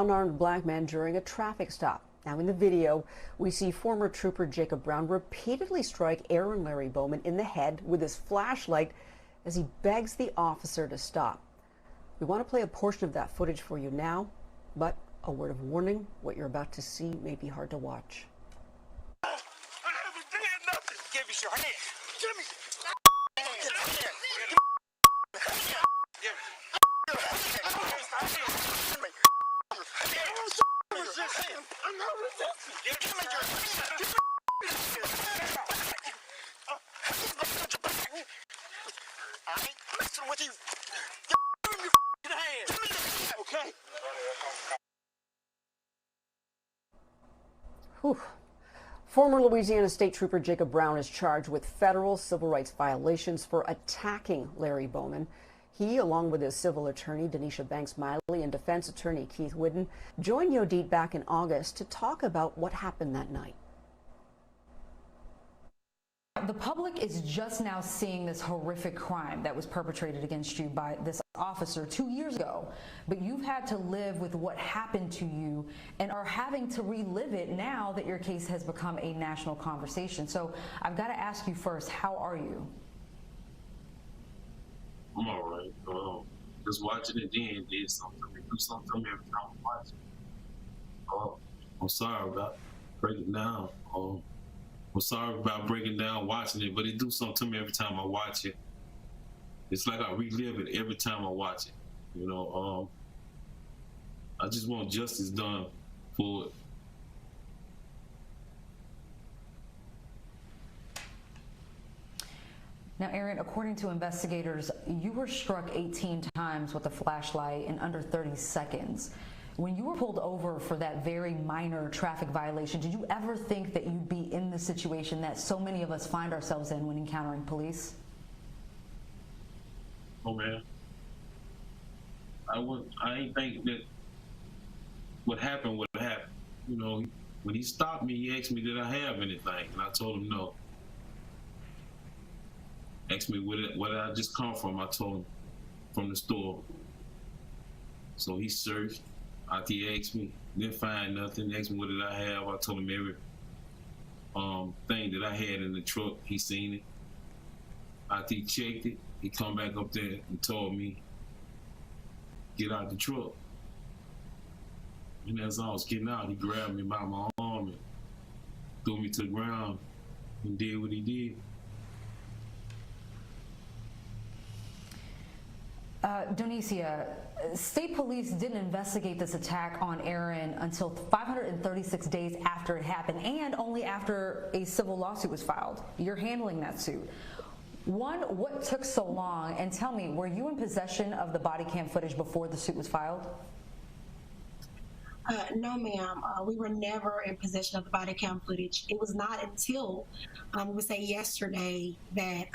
unarmed black man during a traffic stop. Now, in the video, we see former trooper Jacob Brown repeatedly strike Aaron Larry Bowman in the head with his flashlight as he begs the officer to stop. We want to play a portion of that footage for you now, but a word of warning, what you're about to see may be hard to watch. I never did nothing. Give me your hand. Give me. I'm not resisting. Give me your hand. I ain't messing with you. Give me your hand. Give me your hand. Okay. Whew. Former Louisiana State Trooper Jacob Brown is charged with federal civil rights violations for attacking Larry Bowman. He, along with his civil attorney, Denisha Banks-Miley, and defense attorney Keith Whidden, joined Yodit back in August to talk about what happened that night. The public is just now seeing this horrific crime that was perpetrated against you by this officer 2 years ago, but you've had to live with what happened to you and are having to relive it now that your case has become a national conversation. So I've got to ask you first, how are you? I'm all right. Just watching it then did something to me. Do something to me every time I watch it. I'm sorry about breaking down. I'm sorry about breaking down watching it, but it do something to me every time I watch it. It's like I relive it every time I watch it. You know, I just want justice done for it. Now, Aaron, according to investigators, you were struck 18 times with a flashlight in under 30 seconds. When you were pulled over for that very minor traffic violation, did you ever think that you'd be in the situation that so many of us find ourselves in when encountering police? Oh man, I ain't think that what happened would happen. You know, when he stopped me, he asked me, did I have anything? And I told him no. Asked me where did I just come from? I told him from the store. So he searched. After he asked me, didn't find nothing. Asked me what did I have? I told him every thing that I had in the truck. He seen it. After he checked it, he come back up there and told me, get out the truck. And as I was getting out, he grabbed me by my arm and threw me to the ground and did what he did. Donicia, state police didn't investigate this attack on Aaron until 536 days after it happened, and only after a civil lawsuit was filed. You're handling that suit. One, what took so long? And tell me, were you in possession of the body cam footage before the suit was filed? No, ma'am. We were never in possession of the body cam footage. It was not until, we would say yesterday, that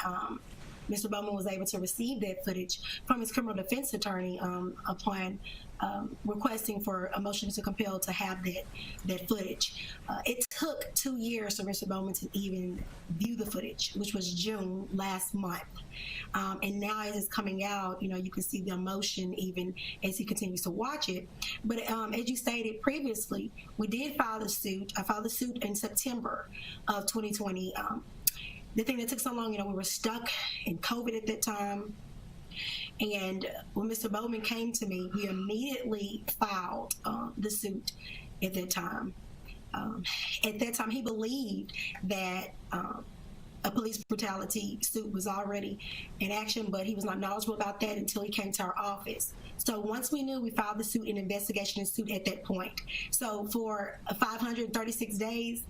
Mr. Bowman was able to receive that footage from his criminal defense attorney upon requesting for a motion to compel to have that footage. It took 2 years for Mr. Bowman to even view the footage, which was June last month. And now as it's coming out, you know, you can see the emotion even as he continues to watch it. But as you stated previously, we did file the suit. I filed the suit in September of 2020. The thing that took so long, you know, we were stuck in COVID at that time. And when Mr. Bowman came to me, we immediately filed the suit at that time. At that time, he believed that a police brutality suit was already in action, but he was not knowledgeable about that until he came to our office. So once we knew, we filed the suit, an investigation suit at that point. So for 536 days,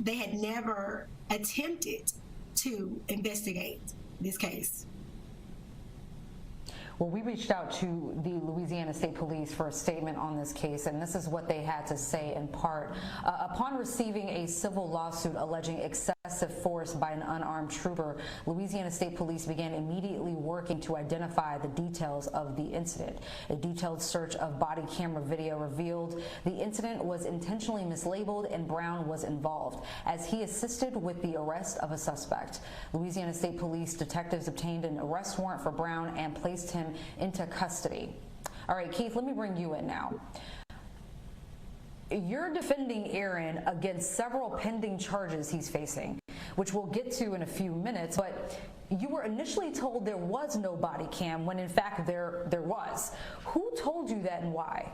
they had never attempted to investigate this case. Well, we reached out to the Louisiana State Police for a statement on this case, and this is what they had to say in part. Upon receiving a civil lawsuit alleging excessive force by an unarmed trooper, Louisiana State Police began immediately working to identify the details of the incident. A detailed search of body camera video revealed the incident was intentionally mislabeled and Brown was involved, as he assisted with the arrest of a suspect. Louisiana State Police detectives obtained an arrest warrant for Brown and placed him into custody. All right, Keith, let me bring you in now. You're defending Aaron against several pending charges he's facing, which we'll get to in a few minutes, but you were initially told there was no body cam when in fact there was. Who told you that and why?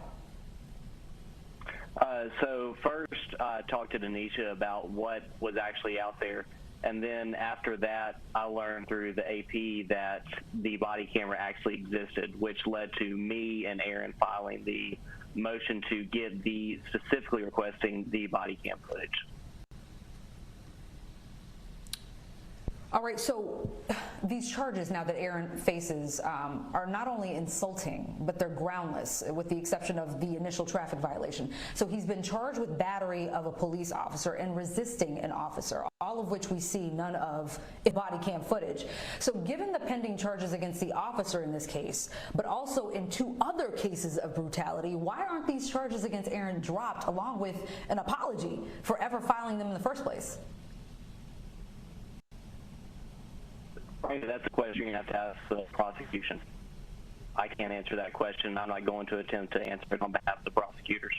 So first, I talked to Denisha about what was actually out there. And then after that, I learned through the AP that the body camera actually existed, which led to me and Aaron filing the motion to get specifically requesting the body cam footage. All right, so these charges now that Aaron faces are not only insulting, but they're groundless, with the exception of the initial traffic violation. So he's been charged with battery of a police officer and resisting an officer, all of which we see none of in body cam footage. So given the pending charges against the officer in this case, but also in 2 other cases of brutality, why aren't these charges against Aaron dropped along with an apology for ever filing them in the first place? That's a question you have to ask the prosecution. I can't answer that question. I'm not going to attempt to answer it on behalf of the prosecutors.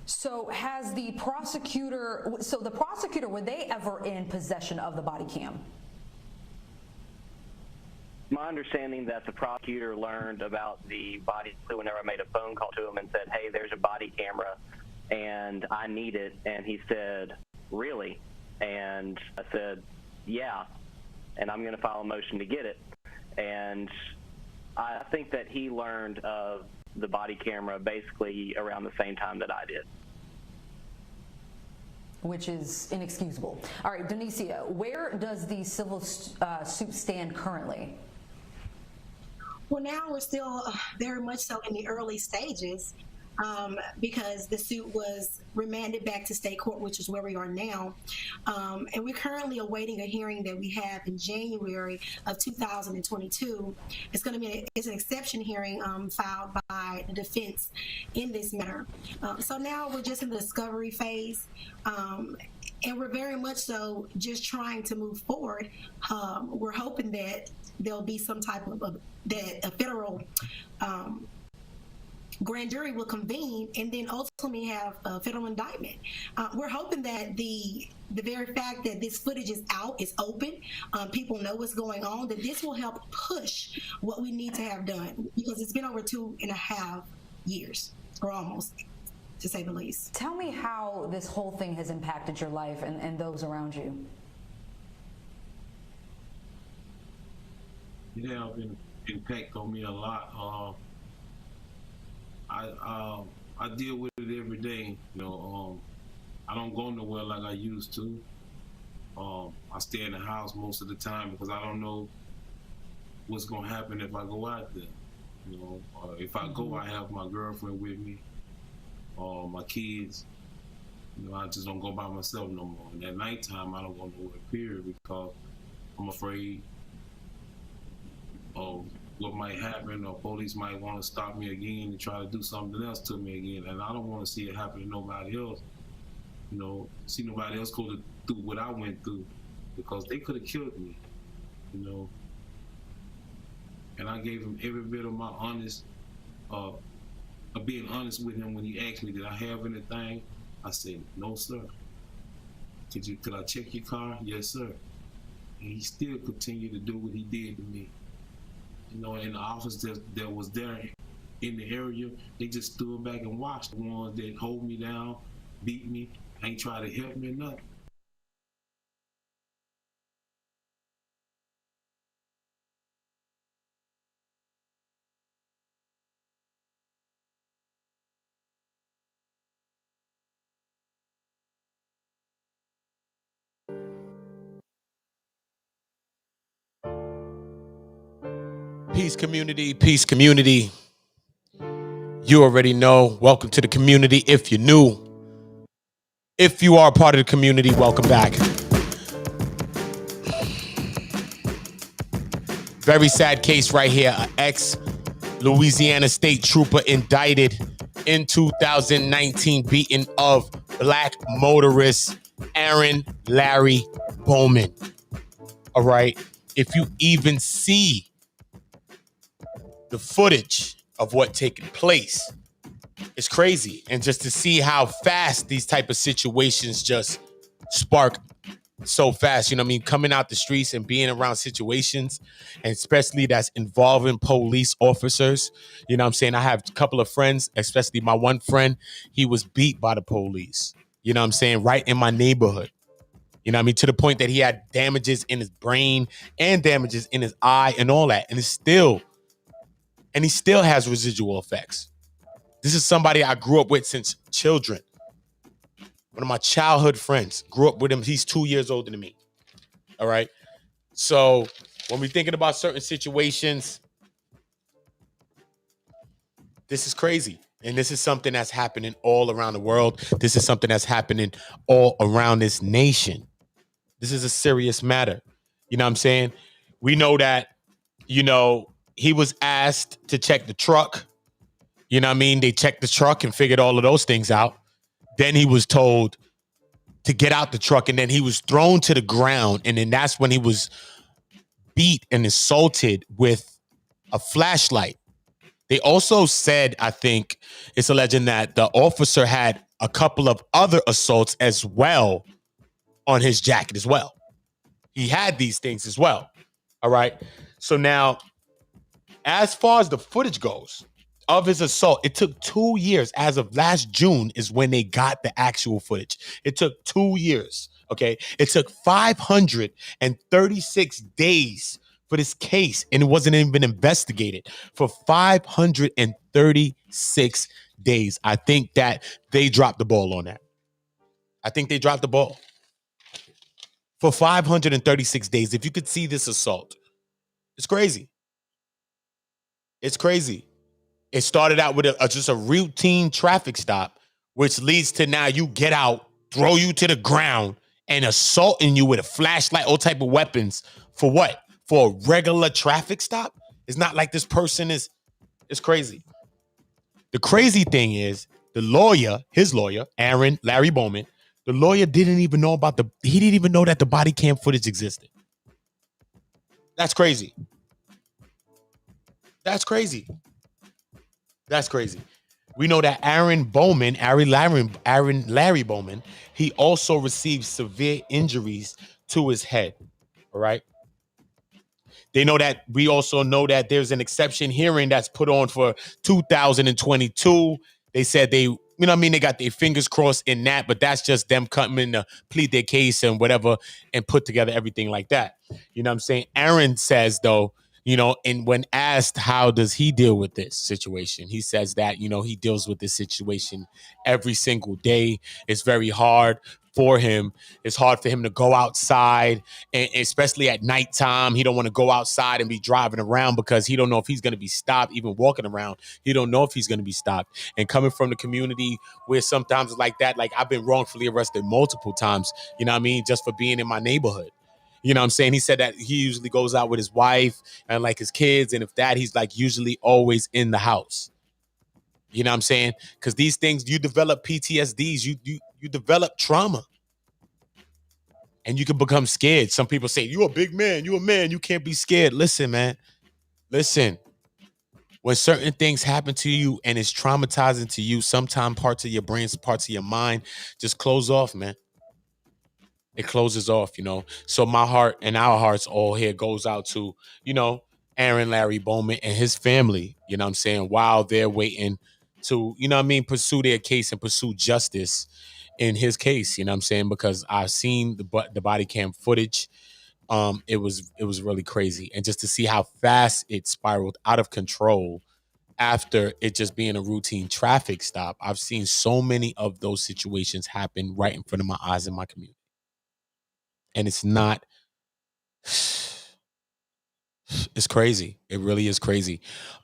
So has the prosecutor, were they ever in possession of the body cam? My understanding that the prosecutor learned about the body whenever I made a phone call to him and said, hey, there's a body camera and I need it. And he said, really? And I said, yeah, and I'm going to file a motion to get it. And I think that he learned of the body camera basically around the same time that I did. Which is inexcusable. All right, Donicia, where does the civil suit stand currently? Well, now we're still very much so in the early stages. Because the suit was remanded back to state court, which is where we are now. And we're currently awaiting a hearing that we have in January of 2022. It's going to be an exception hearing filed by the defense in this matter. So now we're just in the discovery phase. And we're very much so just trying to move forward. We're hoping that there'll be some type of that a federal grand jury will convene and then ultimately have a federal indictment. We're hoping that the very fact that this footage is out, is open, people know what's going on, that this will help push what we need to have done, because it's been over 2.5 years, or almost, to say the least. Tell me how this whole thing has impacted your life and those around you. Yeah, it's been impact on me a lot. I deal with it every day. You know, I don't go nowhere like I used to. I stay in the house most of the time because I don't know what's gonna happen if I go out there. You know, if I go, I have my girlfriend with me, my kids. You know, I just don't go by myself no more. And at nighttime, I don't go nowhere, period, because I'm afraid of what might happen, or police might want to stop me again and try to do something else to me again. And I don't want to see it happen to nobody else. You know, see nobody else go through what I went through, because they could have killed me, you know. And I gave him every bit of my honest, of being honest with him when he asked me, did I have anything? I said, no, sir. Could I check your car? Yes, sir. And he still continued to do what he did to me. You know, in the office that was there in the area, they just stood back and watched. The ones that hold me down, beat me, ain't try to help me or nothing. Peace community, peace community. You already know. Welcome to the community. If you're new, if you are part of the community, welcome back. Very sad case right here. An ex-Louisiana state trooper indicted in 2019, beating of black motorist Aaron Larry Bowman. All right. If you even see the footage of what taking place is crazy. And just to see how fast these type of situations just spark so fast, you know what I mean? Coming out the streets and being around situations, and especially that's involving police officers. You know what I'm saying? I have a couple of friends, especially my one friend, he was beat by the police. You know what I'm saying? Right in my neighborhood. You know what I mean? To the point that he had damages in his brain and damages in his eye and all that. And he still has residual effects. This is somebody I grew up with since children. One of my childhood friends. Grew up with him. He's 2 years older than me. All right. So when we're thinking about certain situations, this is crazy. And this is something that's happening all around the world. This is something that's happening all around this nation. This is a serious matter. You know what I'm saying? We know that, you know, he was asked to check the truck. You know what I mean? They checked the truck and figured all of those things out. Then he was told to get out the truck, and then he was thrown to the ground. And then that's when he was beat and assaulted with a flashlight. They also said, I think it's alleged that the officer had a couple of other assaults as well on his jacket as well. He had these things as well. All right. So now, as far as the footage goes of his assault, it took 2 years. As of last June is when they got the actual footage. It took 2 years. Okay. It took 536 days for this case, and it wasn't even investigated for 536 days. I think that they dropped the ball on that. I think they dropped the ball. For 536 days, if you could see this assault, it's crazy. It's crazy. It started out with just a routine traffic stop, which leads to now you get out, throw you to the ground, and assaulting you with a flashlight, all type of weapons. For what? For a regular traffic stop? It's not like this person is. It's crazy. The crazy thing is the lawyer, his lawyer, Larry Bowman, the lawyer didn't even know he didn't even know that the body cam footage existed. That's crazy. That's crazy. That's crazy. We know that Larry Bowman, he also received severe injuries to his head. All right. We also know that there's an exception hearing that's put on for 2022. They said they got their fingers crossed in that, but that's just them coming to plead their case and whatever and put together everything like that. You know what I'm saying? Aaron says, though, and when asked how does he deal with this situation, he says that, he deals with this situation every single day. It's very hard for him. It's hard for him to go outside, and especially at nighttime. He don't want to go outside and be driving around because he don't know if he's going to be stopped. Even walking around, he don't know if he's going to be stopped. And coming from the community where sometimes it's like that, like I've been wrongfully arrested multiple times, you know what I mean, just for being in my neighborhood. You know what I'm saying? He said that he usually goes out with his wife and like his kids, and if that, he's like usually always in the house. You know what I'm saying? Because these things, you develop PTSDs, you develop trauma. And you can become scared. Some people say, you're a big man, you're a man, you can't be scared. Listen, man. Listen. When certain things happen to you and it's traumatizing to you, sometimes parts of your brain, parts of your mind just close off, man. It closes off, So my heart and our hearts all here goes out to, Aaron Larry Bowman and his family, you know what I'm saying, while they're waiting to, pursue their case and pursue justice in his case, you know what I'm saying, because I've seen the body cam footage. It was really crazy. And just to see how fast it spiraled out of control after it just being a routine traffic stop. I've seen so many of those situations happen right in front of my eyes in my community. And it's not, it's crazy. It really is crazy.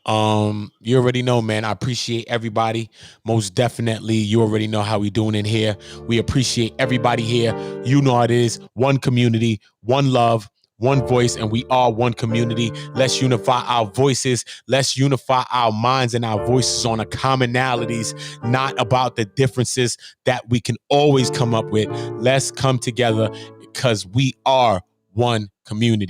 You already know, man. I appreciate everybody. Most definitely. You already know how we doing in here. We appreciate everybody here. You know how it is. One community, one love, one voice, and we are one community. Let's unify our voices. Let's unify our minds and our voices on the commonalities, not about the differences that we can always come up with. Let's come together because we are one community.